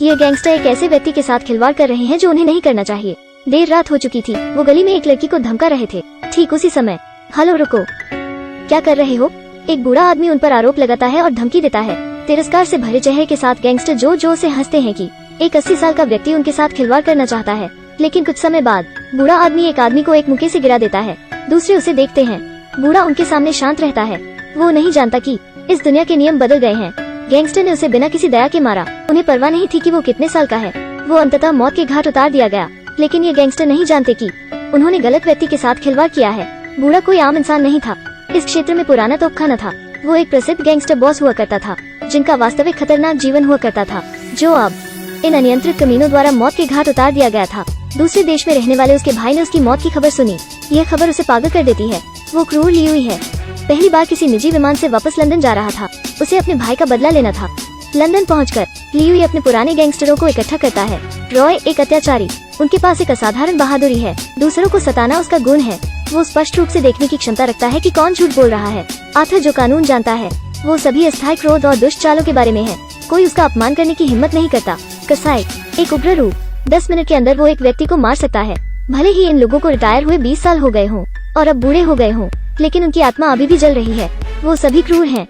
ये गैंगस्टर एक ऐसे व्यक्ति के साथ खिलवाड़ कर रहे हैं जो उन्हें नहीं करना चाहिए। देर रात हो चुकी थी। वो गली में एक लड़की को धमका रहे थे। ठीक उसी समय, हेलो रुको, क्या कर रहे हो? एक बूढ़ा आदमी उन पर आरोप लगाता है और धमकी देता है। तिरस्कार से भरे चेहरे के साथ गैंगस्टर जोर जोर से हंसते हैं कि एक 80 साल का व्यक्ति उनके साथ खिलवाड़ करना चाहता है। लेकिन कुछ समय बाद बूढ़ा आदमी एक आदमी को एक मुक्के से गिरा देता है। दूसरे उसे देखते हैं। बूढ़ा उनके सामने शांत रहता है। वो नहीं जानता कि इस दुनिया के नियम बदल गए हैं। गैंगस्टर ने उसे बिना किसी दया के मारा। उन्हें परवाह नहीं थी कि वो कितने साल का है। वो अंततः मौत के घाट उतार दिया गया। लेकिन ये गैंगस्टर नहीं जानते कि उन्होंने गलत व्यक्ति के साथ खिलवाड़ किया है। बूढ़ा कोई आम इंसान नहीं था। इस क्षेत्र में पुराना तोपखाना था। वो एक प्रसिद्ध गैंगस्टर बॉस हुआ करता था, जिनका वास्तविक खतरनाक जीवन हुआ करता था, जो अब इन अनियंत्रित कमीनों द्वारा मौत के घाट उतार दिया गया था। दूसरे देश में रहने वाले उसके भाई ने उसकी मौत की खबर सुनी। यह खबर उसे पागल कर देती है। वो क्रूर लियुई है। पहली बार किसी निजी विमान से वापस लंदन जा रहा था। उसे अपने भाई का बदला लेना था। लंदन पहुंचकर लियुई अपने पुराने गैंगस्टरों को इकट्ठा करता है। रॉय एक अत्याचारी। उनके पास एक असाधारण बहादुरी है। दूसरों को सताना उसका गुण है। वो स्पष्ट रूप से देखने की क्षमता रखता है कि कौन झूठ बोल रहा है। आर्थर जो कानून जानता है, वो सभी अस्थायी क्रोध और दुष्ट चालों के बारे में है। कोई उसका अपमान करने की हिम्मत नहीं करता। कसाई एक उग्र रूप। 10 मिनट के अंदर वो एक व्यक्ति को मार सकता है। भले ही इन लोगों को रिटायर हुए 20 साल हो गए हों और अब बूढ़े हो गए हों, लेकिन उनकी आत्मा अभी भी जल रही है। वो सभी क्रूर हैं।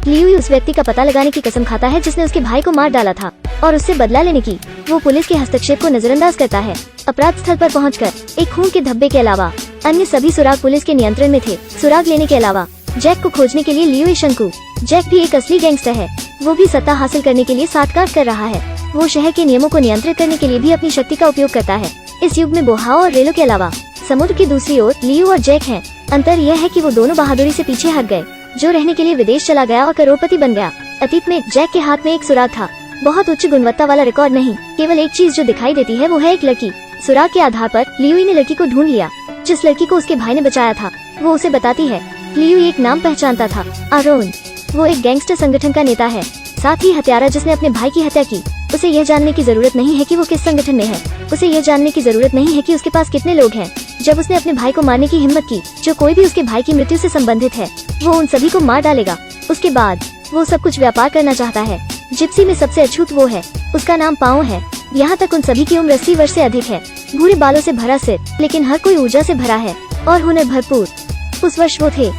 लियुई उस व्यक्ति का पता लगाने की कसम खाता है जिसने उसके भाई को मार डाला था, और उससे बदला लेने की। वो पुलिस के हस्तक्षेप को नजरअंदाज करता है। अपराध स्थल पर पहुंचकर एक खून के धब्बे के अलावा अन्य सभी सुराग पुलिस के नियंत्रण में थे। सुराग लेने के अलावा जैक को खोजने के लिए लियुई शंकु। जैक भी एक असली गैंगस्टर है। वो भी सत्ता हासिल करने के लिए साठगांठ कर रहा है। वो शहर के नियमों को नियंत्रित करने के लिए भी अपनी शक्ति का उपयोग करता है। इस युग में बोहाओ और रेलों के अलावा समुद्र की दूसरी ओर लियू और जैक हैं। अंतर यह है कि वो दोनों बहादुरी से पीछे हट गए। जो रहने के लिए विदेश चला गया और करोड़पति बन गया। अतीत में जैक के हाथ में एक सुराग था। बहुत उच्च गुणवत्ता वाला रिकॉर्ड नहीं, केवल एक चीज जो दिखाई देती है वो है एक लड़की। सुराग के आधार पर लियुई ने लड़की को ढूंढ लिया, जिस लड़की को उसके भाई ने बचाया था। वो उसे बताती है। लियुई एक नाम पहचानता था, आरोन। वो एक गैंगस्टर संगठन का नेता है, साथ ही हत्यारा जिसने अपने भाई की हत्या की। उसे यह जानने की जरूरत नहीं है कि वो किस संगठन में है। उसे यह जानने की जरूरत नहीं है कि उसके पास कितने लोग हैं। जब उसने अपने भाई को मारने की हिम्मत की, जो कोई भी उसके भाई की मृत्यु से संबंधित है, वो उन सभी को मार डालेगा। उसके बाद वो सब कुछ व्यापार करना चाहता है। जिप्सी में सबसे अछूत वो है। उसका नाम पाओ है। यहाँ तक उन सभी की उम्र 80 वर्ष से अधिक है। भूरे बालों से भरा सिर, लेकिन हर कोई ऊर्जा से भरा है और हुनर भरपूर। उस वर्ष वो थे।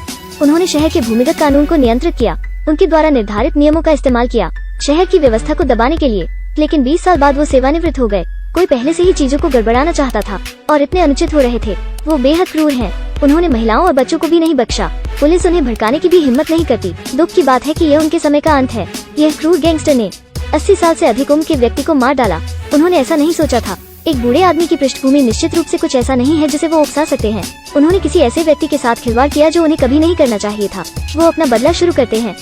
उन्होंने शहर के भूमिगत कानून को नियंत्रित किया। उनके द्वारा निर्धारित नियमों का इस्तेमाल किया शहर की व्यवस्था को दबाने के लिए। लेकिन 20 साल बाद वो सेवानिवृत्त हो गए। कोई पहले से ही चीजों को गड़बड़ाना चाहता था और इतने अनुचित हो रहे थे। वो बेहद क्रूर हैं। उन्होंने महिलाओं और बच्चों को भी नहीं बख्शा। पुलिस उन्हें भड़काने की भी हिम्मत नहीं करती। दुख की बात है कि यह उनके समय का अंत है। यह क्रूर गैंगस्टर ने 80 साल से अधिक उम्र के व्यक्ति को मार डाला। उन्होंने ऐसा नहीं सोचा था। एक बूढ़े आदमी की पृष्ठभूमि निश्चित रूप से कुछ ऐसा नहीं है जिसे वो उकसा सकते हैं। उन्होंने किसी ऐसे व्यक्ति के साथ खिलवाड़ किया जो उन्हें कभी नहीं करना चाहिए था। वो अपना बदला शुरू करते हैं।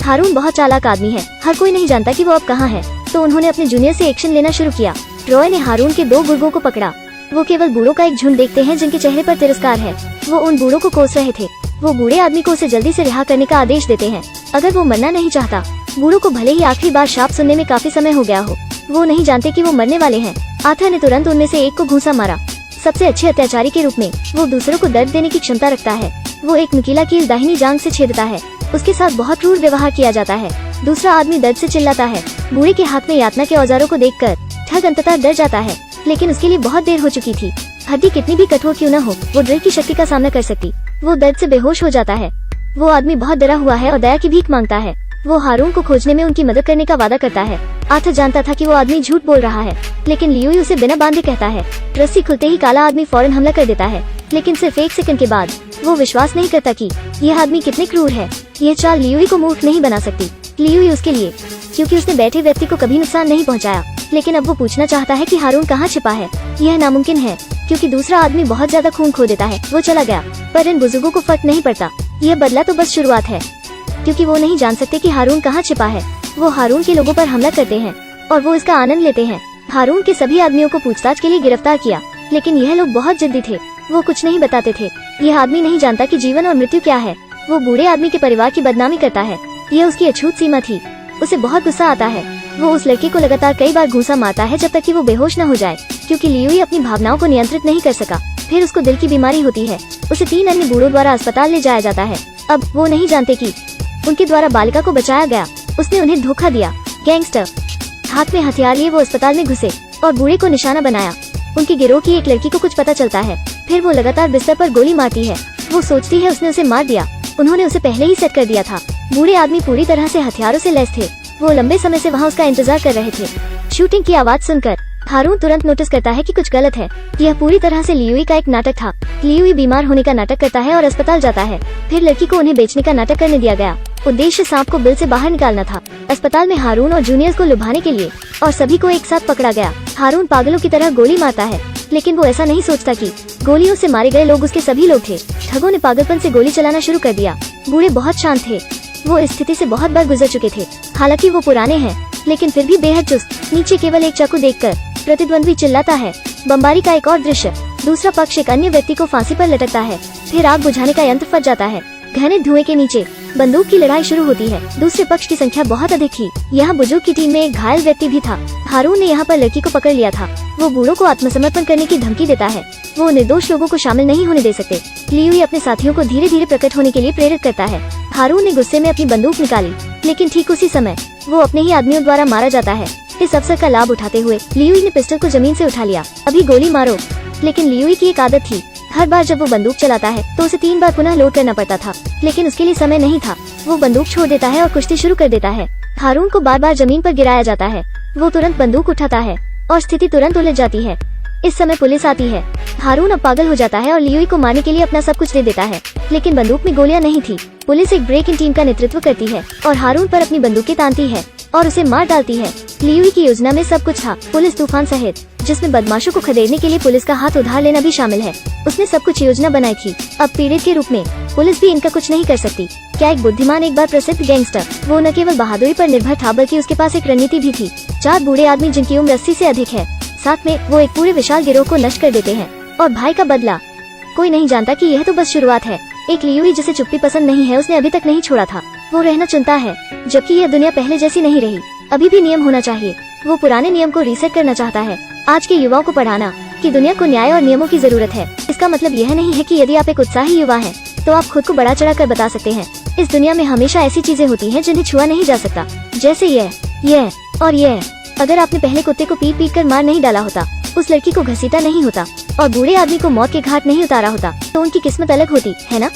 हारून बहुत चालाक आदमी है। हर कोई नहीं जानता कि वो अब कहाँ है, तो उन्होंने अपने जूनियर से एक्शन लेना शुरू किया। रॉय ने हारून के 2 गुर्गों को पकड़ा। वो केवल बूढ़ों का एक झुंड देखते हैं जिनके चेहरे पर तिरस्कार है। वो उन बूढ़ों को कोस रहे थे। वो बूढ़े आदमी को उसे जल्दी से रिहा करने का आदेश देते हैं, अगर वो मरना नहीं चाहता। बूढ़ों को भले ही आखिरी बार शाप सुनने में काफी समय हो गया हो, वो नहीं जानते कि वो मरने वाले हैं। आर्थर ने तुरंत उनमें से एक को घूंसा मारा। सबसे अच्छे अत्याचारी के रूप में वो दूसरों को दर्द देने की क्षमता रखता है। वो एक नुकीला कील दाहिनी जांघ से छेदता है। उसके साथ बहुत क्रूर व्यवहार किया जाता है। दूसरा आदमी दर्द से चिल्लाता है। बूढ़े के हाथ में यातना के औजारों को देखकर ठग अंततः डर जाता है, लेकिन उसके लिए बहुत देर हो चुकी थी। हड्डी कितनी भी कठोर क्यों न हो, वो ड्रिल की शक्ति का सामना कर सकती। वो दर्द से बेहोश हो जाता है। वो आदमी बहुत डरा हुआ है और दया की भीख मांगता है। वो हारून को खोजने में उनकी मदद करने का वादा करता है। आर्थर जानता था कि वो आदमी झूठ बोल रहा है, लेकिन लियुई उसे बिना बांधे कहता है। रस्सी खुलते ही काला आदमी फौरन हमला कर देता है, लेकिन सिर्फ 1 सेकंड के बाद वो विश्वास नहीं करता कि यह आदमी कितने क्रूर है। यह चाल लियुई को मूर्ख नहीं बना सकती। लियुई उसके लिए, क्योंकि उसने बैठे व्यक्ति को कभी नुकसान नहीं पहुंचाया। लेकिन अब वो पूछना चाहता है कि हारून कहाँ छिपा है। यह नामुमकिन है, क्योंकि दूसरा आदमी बहुत ज्यादा खून खो देता है। वो चला गया, पर इन बुजुर्गों को फर्क नहीं पड़ता। यह बदला तो बस शुरुआत है, क्योंकि वो नहीं जान सकते कि हारून कहाँ छिपा है। वो हारून के लोगों पर हमला करते हैं और वो इसका आनंद लेते हैं। हारून के सभी आदमियों को पूछताछ के लिए गिरफ्तार किया, लेकिन यह लोग बहुत जिद्दी थे। वो कुछ नहीं बताते थे। यह आदमी नहीं जानता कि जीवन और मृत्यु क्या है। वो बूढ़े आदमी के परिवार की बदनामी करता है। यह उसकी अछूत सीमा थी। उसे बहुत गुस्सा आता है। वो उस लड़के को लगातार कई बार घूंसा मारता है जब तक कि वो बेहोश न हो जाए, क्योंकि लियुई अपनी भावनाओं को नियंत्रित नहीं कर सका। फिर उसको दिल की बीमारी होती है। उसे 3 अन्य बूढ़ों द्वारा अस्पताल ले जाया जाता है। अब वो नहीं जानते कि उनके द्वारा बालिका को बचाया गया। उसने उन्हें धोखा दिया। गैंगस्टर हाथ में हथियार लिए वो अस्पताल में घुसे और बूढ़े को निशाना बनाया। उनकी गिरोह की एक लड़की को कुछ पता चलता है, फिर वो लगातार बिस्तर पर गोली मारती है। वो सोचती है उसने उसे मार दिया, उन्होंने उसे पहले ही सेट कर दिया था। बूढ़े आदमी पूरी तरह से हथियारों से लैस थे, वो लंबे समय से वहाँ उसका इंतजार कर रहे थे। शूटिंग की आवाज सुनकर हारून तुरंत नोटिस करता है कि कुछ गलत है। यह पूरी तरह से लियुई का एक नाटक था। लियुई बीमार होने का नाटक करता है और अस्पताल जाता है। फिर लड़की को उन्हें बेचने का नाटक करने दिया गया। उद्देश्य सांप को बिल से बाहर निकालना था। अस्पताल में हारून और जूनियर्स को लुभाने के लिए और सभी को एक साथ पकड़ा गया। हारून पागलों की तरह गोली मारता है, लेकिन वो ऐसा नहीं सोचता कि गोलियों से मारे गए लोग उसके सभी लोग थे। ठगों ने पागलपन से गोली चलाना शुरू कर दिया। बूढ़े बहुत शांत थे, वो इस स्थिति से बहुत बार गुजर चुके थे। हालांकि वो पुराने हैं, लेकिन फिर भी बेहद चुस्त। नीचे केवल एक चाकू देखकर प्रतिद्वंद्वी चिल्लाता है। बमबारी का एक और दृश्य, दूसरा पक्ष एक अन्य व्यक्ति को फांसी पर लटकता है। फिर आग बुझाने का यंत्र फट जाता है। घने धुएं के नीचे बंदूक की लड़ाई शुरू होती है। दूसरे पक्ष की संख्या बहुत अधिक थी। यहाँ बुजुर्ग की टीम में एक घायल व्यक्ति भी था। हारून ने यहाँ पर लड़की को पकड़ लिया था। वो बूढ़ों को आत्मसमर्पण करने की धमकी देता है। वो निर्दोष लोगों को शामिल नहीं होने दे सकते। लियुई अपने साथियों को धीरे धीरे प्रकट होने के लिए प्रेरित करता है। हारून ने गुस्से में अपनी बंदूक निकाली, लेकिन ठीक उसी समय वो अपने ही आदमियों द्वारा मारा जाता है। इस अवसर का लाभ उठाते हुए लियुई ने पिस्टल को जमीन से उठा लिया। अभी गोली मारो। लेकिन लियुई की एक आदत थी, हर बार जब वो बंदूक चलाता है तो उसे 3 बार पुनः लोड करना पड़ता था, लेकिन उसके लिए समय नहीं था। वो बंदूक छोड़ देता है और कुश्ती शुरू कर देता है। हारून को बार बार जमीन पर गिराया जाता है। वो तुरंत बंदूक उठाता है और स्थिति तुरंत उलझ जाती है। इस समय पुलिस आती है। हारून अब पागल हो जाता है और लियुई को मारने के लिए अपना सब कुछ दे देता है, लेकिन बंदूक में गोलियां नहीं थी। पुलिस एक ब्रेक इन टीम का नेतृत्व करती है और हारून पर अपनी बंदूकें तानती है और उसे मार डालती है। लियुई की योजना में सब कुछ था, पुलिस तूफान सहित, जिसमें बदमाशों को खदेड़ने के लिए पुलिस का हाथ उधार लेना भी शामिल है। उसने सब कुछ योजना बनाई थी। अब पीड़ित के रूप में पुलिस भी इनका कुछ नहीं कर सकती। क्या एक बुद्धिमान, एक बार प्रसिद्ध गैंगस्टर, वो न केवल बहादुरी पर निर्भर था बल्कि उसके पास एक रणनीति भी थी। 4 बूढ़े आदमी जिनकी उम्र 80 से अधिक है, साथ में वो एक पूरे विशाल गिरोह को नष्ट कर देते हैं। और भाई का बदला, कोई नहीं जानता कि यह तो बस शुरुआत है। एक लियुई जिसे चुप्पी पसंद नहीं है, उसने अभी तक नहीं छोड़ा था। वो रहना चुनता है, जबकि यह दुनिया पहले जैसी नहीं रही। अभी भी नियम होना चाहिए। वो पुराने नियम को रीसेट करना चाहता है। आज के युवाओं को पढ़ाना कि दुनिया को न्याय और नियमों की जरूरत है। इसका मतलब यह नहीं है कि यदि आप एक उत्साही युवा हैं, तो आप खुद को बढ़ा चढ़ा कर बता सकते हैं। इस दुनिया में हमेशा ऐसी चीजें होती हैं जिन्हें छुआ नहीं जा सकता, जैसे यह और यह। अगर आपने पहले कुत्ते को पीट पीट कर मार नहीं डाला होता, उस लड़की को घसीटा नहीं होता और बूढ़े आदमी को मौत के घाट नहीं उतारा होता, तो उनकी किस्मत अलग होती है ना।